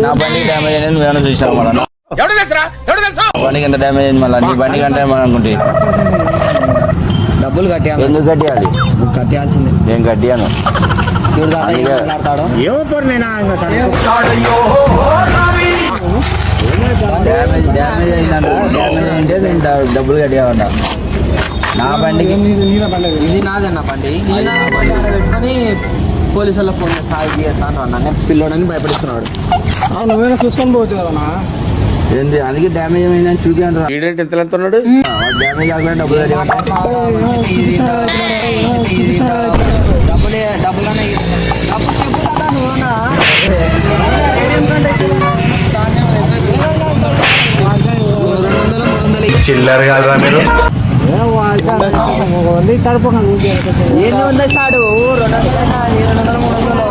నా బండికి డ్యామేజ్ అనేది నువ్వేమైనా చూసినావు మళ్ళీ బండికి ఎంత డ్యామేజ్ అయింది మళ్ళీ నీ బండి కంటే ఏమని అనుకుంటే డబ్బులు కట్టాలి. ఎందుకు కట్టియాలి? కట్టాల్సిందే. నేను కట్టియాను. డ్యామేజ్ అయిందంట. డ్యామేజ్ అయింటే నేను డబ్బులు కట్టియాలంట. నా బండికి ఇది నాదన్న బండి. పెట్టుకొని పోలీసు వాళ్ళ ఫోన్ సాగు చేస్తాను అన్న. నేను పిల్లోడని భయపడిస్తున్నాడు. నువ్వేనా చూసుకొని పోవచ్చు కదన్నా. ఏంటి అందుకే డ్యామేజ్ అయిందని చూపించాను. ఎంత ఉన్నాడు డ్యామేజ్ కాకుండా డబ్బులు కట్టియాలంట. చిల్లర కాదురా మీరు. ఎన్ని వందలు చాడు 200 300